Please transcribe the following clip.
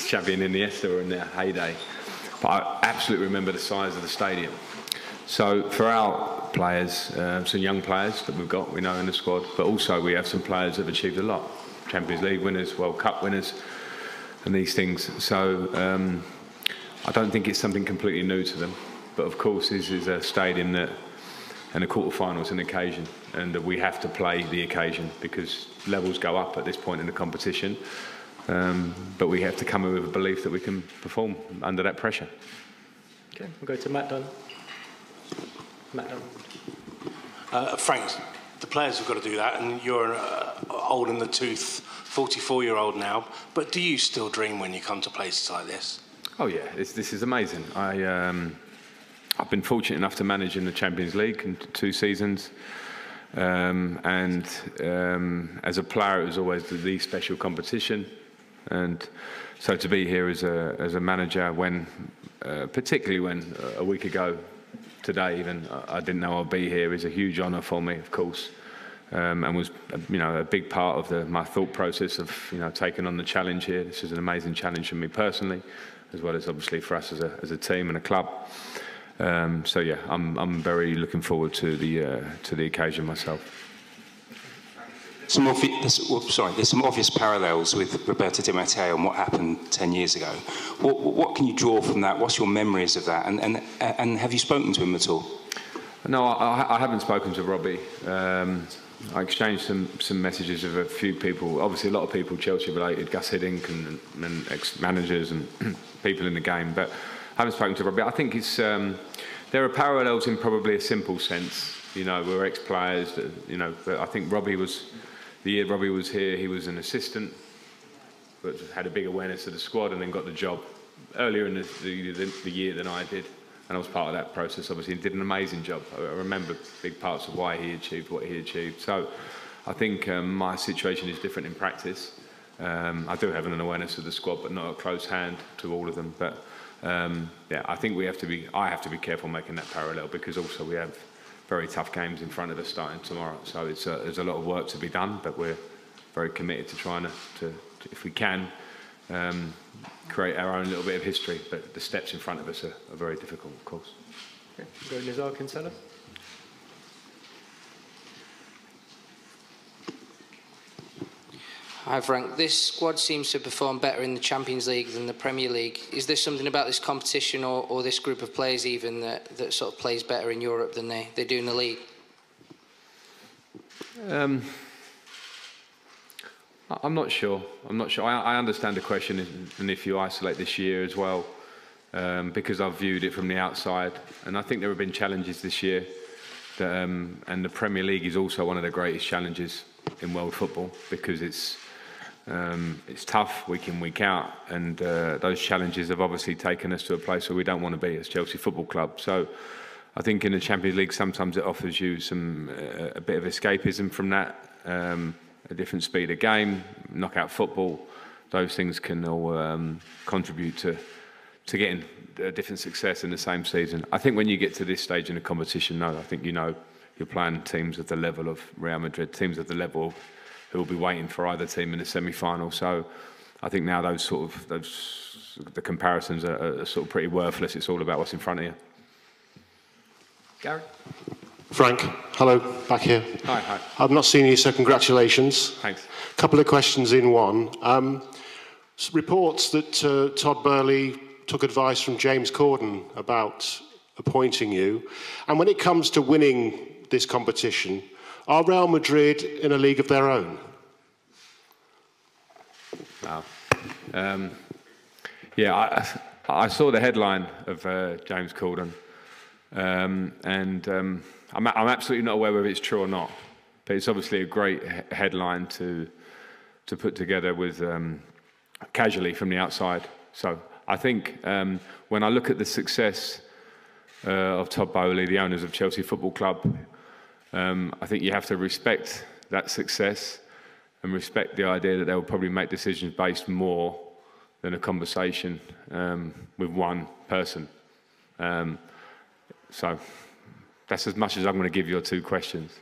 Xavi and Iniesta were in their heyday. But I absolutely remember the size of the stadium. So for our players, some young players that we've got, we know in the squad, but also we have some players that have achieved a lot. Champions League winners, World Cup winners, and these things. So I don't think it's something completely new to them. But of course, this is a stadium that, and a quarter-final is an occasion, and that we have to play the occasion because levels go up at this point in the competition. But we have to come in with a belief that we can perform under that pressure. Okay, we'll go to Matt Dunn. Matt Dunn. Frank, the players have got to do that, and you're old in the tooth, 44-year-old now. But do you still dream when you come to places like this? Oh yeah, this is amazing. I've been fortunate enough to manage in the Champions League in 2 seasons. And as a player, it was always the special competition. And so to be here as a manager, when particularly when a week ago today, even I didn't know I'd be here, is a huge honour for me, of course, and was a big part of my thought process of taking on the challenge here. This is an amazing challenge for me personally, as well as obviously for us as a team and a club. So yeah, I'm very looking forward to the occasion myself. There's some obvious parallels with Roberto Di Matteo and what happened 10 years ago. What can you draw from that? What's your memories of that? And have you spoken to him at all? No, I haven't spoken to Robbie. I exchanged some messages with a few people. Obviously, a lot of people Chelsea related, Gus Hiddink and ex-managers and people in the game. But I haven't spoken to Robbie. I think it's there are parallels in probably a simple sense. We're ex-players. But I think Robbie was. The year Robbie was here, he was an assistant, but had a big awareness of the squad and then got the job earlier in the year than I did. And I was part of that process, obviously, and did an amazing job. I remember big parts of why he achieved what he achieved. So I think my situation is different in practice. I do have an awareness of the squad, but not a close hand to all of them. But yeah, I think I have to be careful making that parallel, because also we have very tough games in front of us starting tomorrow. So there's a lot of work to be done, but we're very committed to trying to if we can, create our own little bit of history. But the steps in front of us are very difficult, of course. Okay. Go to Nizar Kinsella. Hi Frank, this squad seems to perform better in the Champions League than the Premier League. Is there something about this competition or this group of players even that sort of plays better in Europe than they do in the league? I'm not sure. I understand the question, and if you isolate this year as well, because I've viewed it from the outside, and I think there have been challenges this year, and the Premier League is also one of the greatest challenges in world football, because it's tough week in, week out, and those challenges have obviously taken us to a place where we don't want to be as Chelsea Football Club. So I think in the Champions League sometimes it offers you a bit of escapism from that, a different speed of game, knockout football. Those things can all contribute to getting a different success in the same season. I think when you get to this stage in the competition, I think you're playing teams of the level of Real Madrid, teams of the level who will be waiting for either team in the semi-final. So I think now the comparisons are sort of pretty worthless. It's all about what's in front of you. Gary? Frank, hello, back here. Hi. I've not seen you, so congratulations. Thanks. A couple of questions in one. Reports that Todd Boehly took advice from James Corden about appointing you. And when it comes to winning this competition, are Real Madrid in a league of their own? Wow. Yeah, I saw the headline of James Corden, and I'm absolutely not aware whether it's true or not, but it's obviously a great headline to put together with casually from the outside. So I think when I look at the success of Todd Boehly, the owners of Chelsea Football Club, I think you have to respect that success and respect the idea that they will probably make decisions based more than a conversation with one person. So that's as much as I'm going to give your 2 questions.